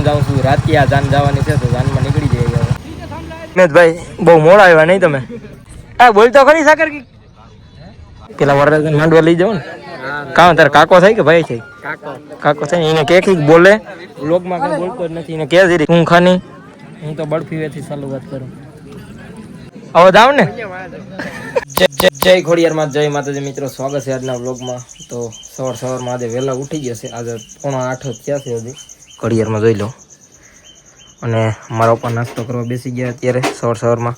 જાઉં છું રાતે આ જાન જવાની છે તો જાનમાં નીકળી જાય હવે ભાઈ બહુ મોડા આવ્યા નહીં તમે હા બોલ તો ખરી સાકર પેલા વરરાજા માંડવા લઈ જાવ ને કામ તારે કાકો થાય કે ભાઈ થાય કાકો થાય એને કે બોલે વ્લોગમાં કઈ બોલતો જ નથી એને કે જરી હું ખાની હું તો બરફી વેથી ચાલુ વાત કરું હવે જાવ ને જય ખોડિયારમાં જય માતાજી મિત્રો સ્વાગત છે આજના વ્લોગમાં તો સવારમાં આજે વહેલા ઉઠી ગયા છે આજે 7:30 થયા છે હજી ખોડિયારમાં જોઈ લો અને મારા પપ્પા નાસ્તો કરવા બેસી ગયા અત્યારે સવારમાં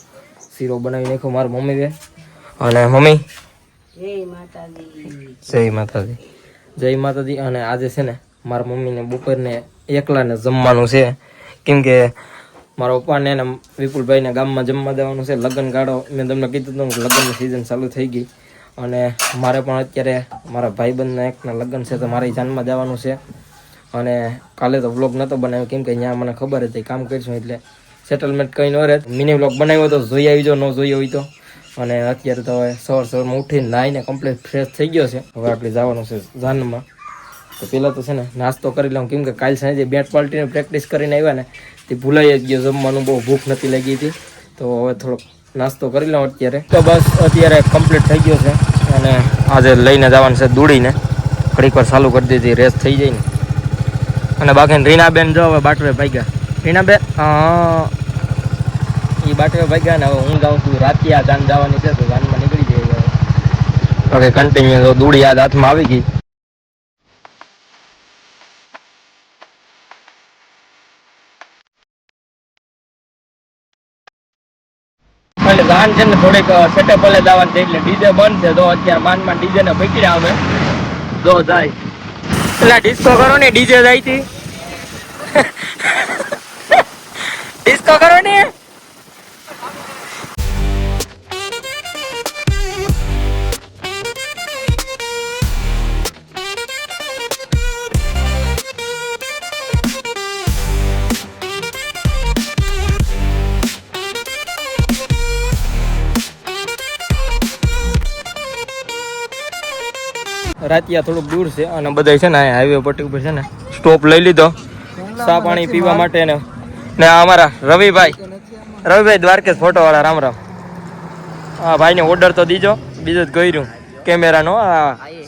શીરો બનાવી નાખ્યો મારા મમ્મી અને મમ્મી જય માતાજી અને આજે છે ને મારા મમ્મીને બપોરને એકલાને જમવાનું છે કેમ કે મારા પપ્પાને ને વિપુલભાઈને ગામમાં જમવા દેવાનું છે લગ્ન ગાળો મેં તમને કીધું હતું કે લગ્નની સિઝન ચાલુ થઈ ગઈ અને મારે પણ અત્યારે મારા ભાઈબંધના એકના લગ્ન છે તો મારે જાનમાં જવાનું છે અને કાલે તો વ્લોગ નહોતો બનાવ્યો કેમ કે અહીંયા મને ખબર હતી કામ કરીશું એટલે સેટલમેન્ટ કંઈ ન રહે મિની વ્લોગ બનાવ્યો તો જોઈ આવી જો ન જોઈ હોય તો અને અત્યારે તો હવે સવારમાં ઉઠીને નાહીને કમ્પ્લીટ ફ્રેશ થઈ ગયો છે હવે આપણે જવાનું છે જાનમાં તો પહેલાં તો છે ને નાસ્તો કરી લઉં કેમ કે કાલ સાંજે બેટ પાર્ટીને પ્રેક્ટિસ કરીને આવ્યા ને તે ભૂલાઈ જ ગયો જમવાનું બહુ ભૂખ નથી લાગી હતી તો હવે થોડોક નાસ્તો કરી લઉં અત્યારે તો બસ અત્યારે કમ્પ્લીટ થઈ ગયો છે અને આજે લઈને જવાનું છે દોડીને ઘડીક વાર ચાલુ કરી દીધી રેસ થઈ જાય ને અને બાકી રીનાબેન જો હવે બાટવે ભાગ્યા રીનાબેન એ બાટવે ભાગ્યા ને હવે હું જાઉં છું રાતે આ જાન જવાની છે તો જાનમાં નીકળી જાય હવે કન્ટિન્યુ દોડી યાદ હાથમાં આવી ગઈ એટલે જાન છે ને થોડીક સેટઅપ એટલે દાવાનું છે એટલે ડીજે બંધ છે તો અત્યારે માંડમાં ડીજે ને પકડ્યા અમે જો જાય એટલે ડિસ્કો કરો ને ડીજે જાય થી ડિસ્કો કરો ને રાતિયા થોડુંક દૂર છે અને બધા છે ને હાઈવે પટ્ટી ઉપર છે ને સ્ટોપ લઈ લીધો ચા પાણી પીવા માટે ને અમારા રવિભાઈ દ્વારકેશ ફોટો વાળા રામ રામ હા ભાઈને ઓર્ડર તો દીજો બીજું જ કર્યું કેમેરાનો આ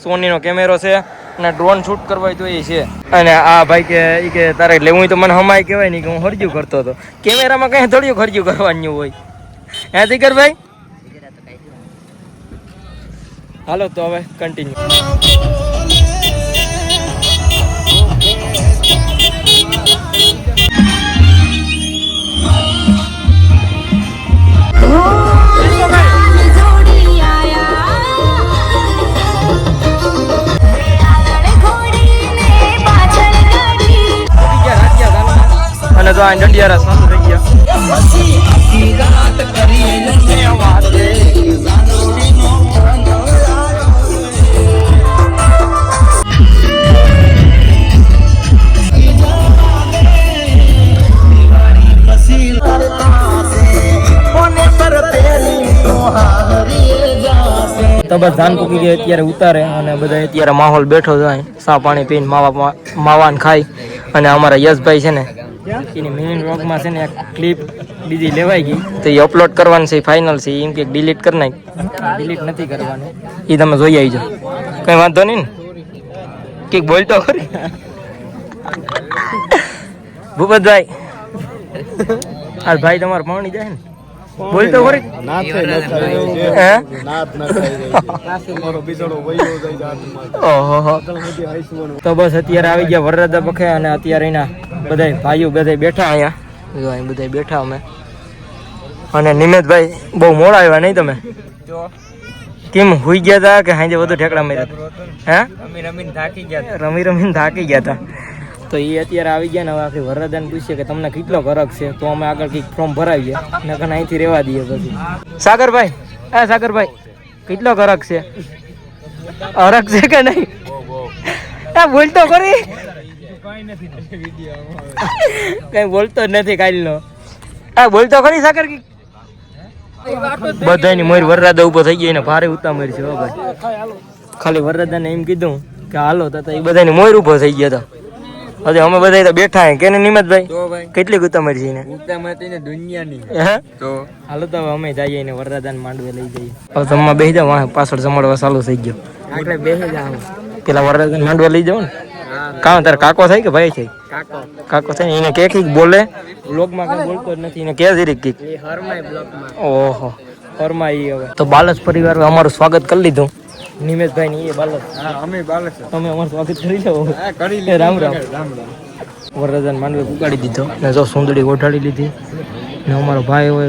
સોનીનો કેમેરો છે અને ડ્રોન શૂટ કરવા તો એ છે અને આ ભાઈ કે તારે લેવું તો મને હમાય કહેવાય નહીં કે હું હરજ્યું કરતો હતો કેમેરામાં કઈ થોડું ખર્જ્યું કરવાનું હોય હે દીકર ભાઈ હાલો તો હવે કન્ટિન્યુ અને તો આ ડંડિયારા સારું થઈ ગયા તો બસ ધાન પૂકી ગયા અત્યારે ઉતારે અને બધા અત્યારે માહોલ બેઠો જાય સા પાણી પીને માવાન ખાઈ અને અમારા યશભાઈ છે ને એની મિની વ્લોગમાં છે ને એક ક્લિપ બીજી લેવાઈ ગઈ તો એ અપલોડ કરવાની છે ફાઇનલ છે એમ કે ડિલીટ કરી નાખ ડિલીટ નથી કરવાનું એ તમે જોઈ આવી જાઓ કઈ વાંધો નહીં ને કંઈક બોલતો ખરી ભૂપતભાઈ આ ભાઈ તમારે પાણી જાય ને બોલતો ખરી તો બસ અત્યારે આવી ગયા વરરાજા પખે અને અત્યારે એના બધા ભાઈઓ બધા બેઠા અહીંયા બધા બેઠા અમે અને નિમેશભાઈ બહુ મોડા આવ્યા નહીં તમે કેમ હુઈ ગયા હતા કે હાજે બધું ઠેકડા માર્યા હે રમીને થાકી ગયા હતા તો એ અત્યારે આવી ગયા ને હવે આપણે વરરાજાને પૂછીએ કે તમને કેટલો ફરક છે તો અમે આગળ કંઈક ફોર્મ ભરાવીએ નકર અહીંથી રહેવા દઈએ પછી સાગરભાઈ કેટલો ફરક છે અરક છે કે નહીં બોલતો ખરી કઈ બોલતો જ નથી કાલનો બોલતો ખરી સાગર બધાની મોર વરરાજા ઉભો થઈ ગયા ને ભારે ઉતામર છે ભાઈ ખાલી વરરાજાને એમ કીધું કે હાલો તો એ બધાની મોર ઉભો થઈ ગયા હતા હવે અમે બધા તો બેઠા હે કે ને નિમતભાઈ? તો ભાઈ કેટલી ગુતામર છે ને ઉતામાંથી ને દુનિયાની હે તો હાલો તો હવે અમે જઈએ ને વરરાજાને માંડવે લઈ જઈએ. હવે જમવા બેસી જાવ, વાહ પાછળ જમાડવા ચાલુ થઈ ગયો. આપણે બેસી જાવ પેલા વરરાજાને માંડવે લઈ જાવ ને. કામ તારે કાકો થાય કે ભાઈ છે? કાકો થાય ને એને કે કઈક બોલે બ્લોગમાં કઈ બોલતો જ નથી, એને કે જરીક કઈક એ હરમાય બ્લોકમાં. ઓહો ફરમાઈ. હવે તો બાલસ પરિવાર અમારું સ્વાગત કરી લીધું નિમેશભાઈ ની. એ બાલસ હા અમે બાલક તમે અમારું સ્વાગત કરી લો. હા કરી એ રામ રામ. રામ રામ. વરરાજાને માંડવે પુગાડી દીધો ને જો સુંદડી ગોઠાડી લીધી ને અમારો ભાઈ હવે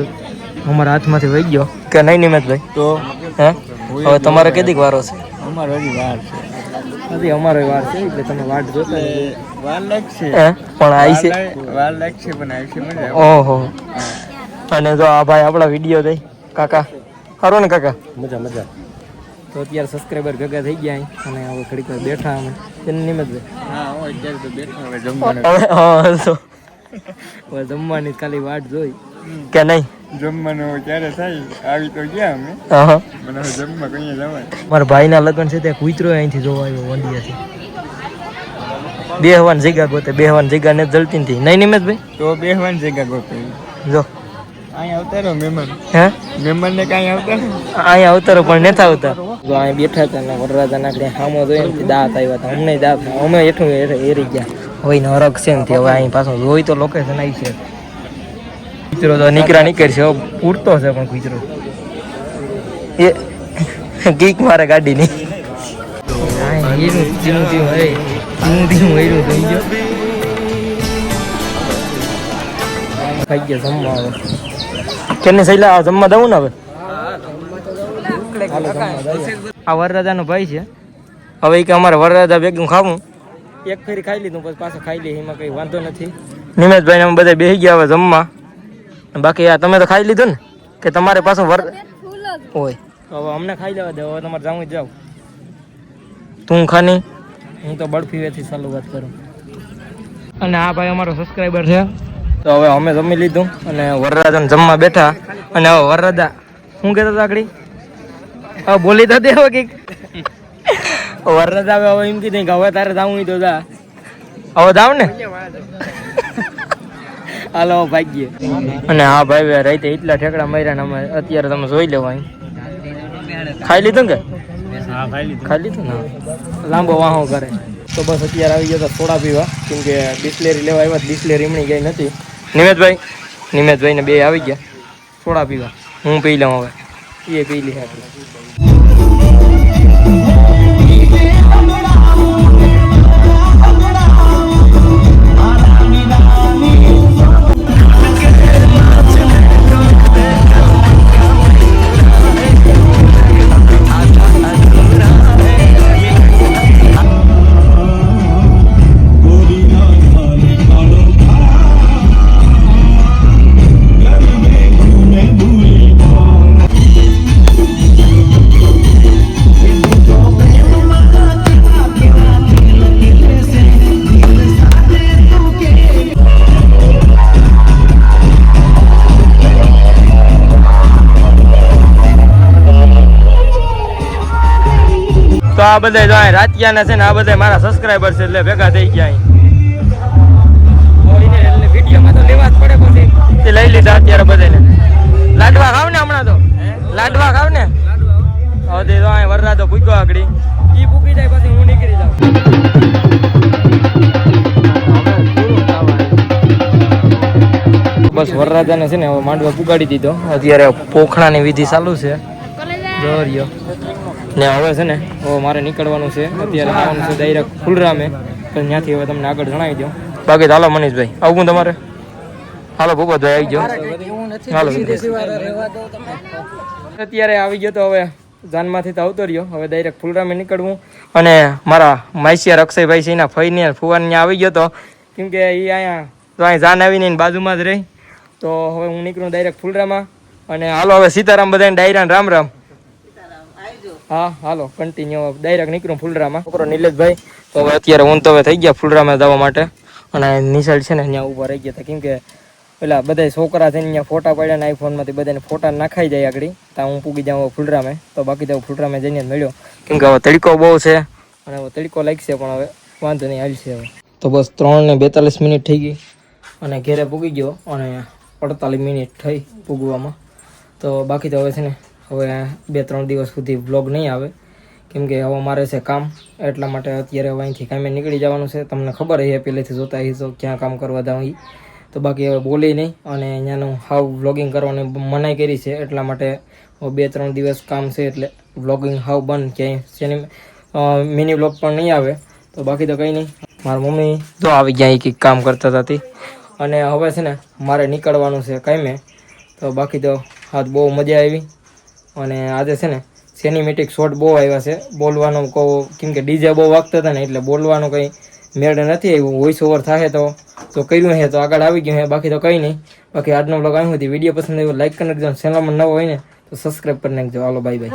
અમારા હાથમાંથી વહી ગયો કે નહીં નિમેશભાઈ? તો હે હવે તમારે કેદીક વારો છે? અમારો હજી વાર છે. હજી અમારો વાર છે એટલે તમે વાટ જોતા રહેજો. વાર લાગશે હે પણ આવી છે. વાર લાગશે પણ આવશે મજા. ઓહો. અને જો આ ભાઈ આપણા વિડીયો દઈ કાકા સારું ને કાકા? મજા મજા. તો અત્યારે સબસ્ક્રાઈબર ભેગા થઈ ગયા અને હવે ઘડીક વાર બેઠા અમે તેને નિમેશભાઈ. હા હું અત્યારે તો બેઠો હવે જમવાનું. હવે તો હવે જમવાની ખાલી વાટ જોઈ કે નહીં? જમવાનું ક્યારે થાય આવી તો ગયા અમે હા મને હવે જમવા કઈ જવાય. મારા ભાઈના લગ્ન છે ત્યાં કૂતરો અહીંથી જોવા આવ્યો વંડિયાથી. બેહવાની જગ્યા ગોતે, બેહવાની જગ્યા ને જલતી નથી નહીં નિમેશભાઈ? તો બેહવાની જગ્યા ગોતે. જો અહીંયા આવતારો મહેમાન. હે મહેમાન ને કાંઈ આવતા અહીંયા અવતારો પણ નથી આવતા. જો અહીં બેઠા હતા ને વરરાજાના આપણે સામો જોઈએ ને દાંત આવ્યા હતા. અમને દાંત અમે એઠું એરી ગયા. હવે એનો હરખ છે ને હવે અહીં પાછો જોઈ તો લોકેશન આવી છે. કૂતરો તો નીકળશે હવે પૂરતો છે પણ કૂતરો એ કીક મારે ગાડીની. ખાઈ ગયા જમવા. હવે કેને સહેલા જમવા દઉં ને હવે? આ વરરાજાનો ભાઈ છે. હવે કે અમારે વરરાજા ભેગું ખાવું. એક ફેરી ખાઈ લીધું પછી પાછો ખાઈ લે, એમાં કઈ વાંધો નથી. નિમેશભાઈ અમે બધા બેસી ગયા હવે જમવા. બાકી આ તમે તો ખાઈ લીધું ને કે તમારે પાછું હોય? હવે અમને ખાઈ લેવા દે. હવે તમારે જાવું જ જાવ. તું ખાની, હું તો બરફી વેથી ચાલુ વાત કરું. અને આ ભાઈ અમારો સબસ્ક્રાઈબર છે. તો હવે અમે જમી લીધું અને વરરાજાને જમવા બેઠા. અને હવે વરરાજા શું કહેતા હતા આગળ? હવે બોલી તો દેવો કંઈક. વરરાજા હવે એમ કીધું કે હવે તારે જાવું તો જા. હવે જાવ ને હાલો ભાગ્ય. અને હા ભાઈ રાતે એટલા ઠેકડા માર્યા ને અમે અત્યારે તમે જોઈ લેવા. ખાઈ લીધું કે? ખાઈ લીધું ને. લાંબો વાહો કરે તો બસ અત્યારે આવી ગયા થોડા પીવા, કેમ કે બિસ્લેરી લેવા આવ્યા. બિસ્લેરી એમની ગઈ નથી. નિમેશભાઈ ને બે આવી ગયા થોડા પીવા. હું પી લઉં હવે, એ પી લે આપણે. તો આ બધા રાતિયાના છે ને આ બધા મારા સબસ્ક્રાઈબર છે એટલે ભેગા થઈ ગયા. વિડીયોમાં તો લેવા જ પડે પછી તે લઈ લીધા અત્યારે બધાને. લાડવા ખાવ ને હમણાં તો? લાડવા ખાવ ને? હવે તો અહીં વરરાજો પૂછ્યો આગળ ઈ પૂકી જાય પછી હું નીકળી જાઉં. બસ વરરાજાને છે ને હવે માંડવા પુગાડી દીધો. અત્યારે પોખણાની વિધિ ચાલુ છે. જોરિયો ને હવે છે ને હવે મારે નીકળવાનું છે. અત્યારે આવવાનું છે ડાયરેક્ટ ફૂલરામે. તો ત્યાંથી હવે તમને આગળ જણાવી દઉં. બાકી હાલો મનીષભાઈ આવું તમારે? હાલો ભૂપતભાઈ આવી જાઓ. હાલો અત્યારે આવી ગયો તો હવે જાનમાંથી તો આવતો રહ્યો. હવે ડાયરેક્ટ ફૂલરામે નીકળવું. અને મારા માઈસિયા અક્ષયભાઈ છે એના ફઈને ફુવાને આવી ગયો તો, કેમ કે એ અહીંયા તો અહીં જાન આવીને એની બાજુમાં જ રહી. તો હવે હું નીકળું ડાયરેક્ટ ફૂલરામાં. અને હાલો હવે સીતારામ બધાને ડાયરા રામ રામ. હા હાલો કન્ટિન્યુ ડાયરેક્ટ નીકળું ફૂલરામાં. છોકરો નિલેશભાઈ તો હવે અત્યારે હું તો હવે થઈ ગયા ફૂલરામાં જવા માટે. અને નિશાળ છે ને અહીંયા ઊભા રહી ગયા હતા, કેમ કે પેલા બધા છોકરા છે ને અહીંયા ફોટા પડ્યા ને આઈફોનમાંથી બધાને ફોટા નાખાઈ જાય આગળ. ત્યાં હું પૂગી જાઉં ફૂલરામે. તો બાકી તો ફૂલરામે જઈને જ મળ્યો, કેમ કે હવે તડકો બહુ છે અને હવે તડકો લાગશે પણ હવે વાંધો નહીં હાલશે. હવે તો બસ 3:42 મિનિટ થઈ ગઈ અને ઘેરે પૂગી ગયો અને 48 મિનિટ થઈ પૂગવામાં. તો બાકી તો હવે છે ને હવે 2-3 દિવસ સુધી વ્લોગ નહીં આવે, કેમ કે હવે મારે છે કામ, એટલા માટે અત્યારે હવે અહીંથી કામે નીકળી જવાનું છે. તમને ખબર છે પહેલેથી જોતા હી તો ક્યાં કામ કરવા જાઉં એ. તો બાકી હવે બોલી નહીં અને અહીંયાનું હાવ વ્લોગિંગ કરવાની મનાઈ કરી છે, એટલા માટે 2-3 દિવસ કામ છે એટલે વ્લોગિંગ હાવ બંધ, ક્યાંય મિની વ્લોગ પણ નહીં આવે. તો બાકી તો કંઈ નહીં. મારી મમ્મી જો આવી ગયા એ કંઈક કામ કરતા હતા અને હવે છે ને મારે નીકળવાનું છે કાંઈ. તો બાકી તો આજ બહુ મજા આવી અને આજે છે ને સિનેમેટિક શોટ બહુ આવ્યા છે. બોલવાનું કહું કેમ કે ડીજે બહુ વાગતા હતા ને એટલે બોલવાનું કંઈ મેળ નથી આવ્યું. વોઇસ ઓવર થાય તો કર્યું છે તો આગળ આવી ગયું છે, બાકી તો કંઈ નહીં. બાકી આજનો બ્લોગ આવ્યો હતી. વિડીયો પસંદ આવ્યો લાઈક કરી નાખજો, ચેનલમાં નવો હોય ને તો સબસ્ક્રાઈબ કરી નાખજો. હાલો બાય બાય.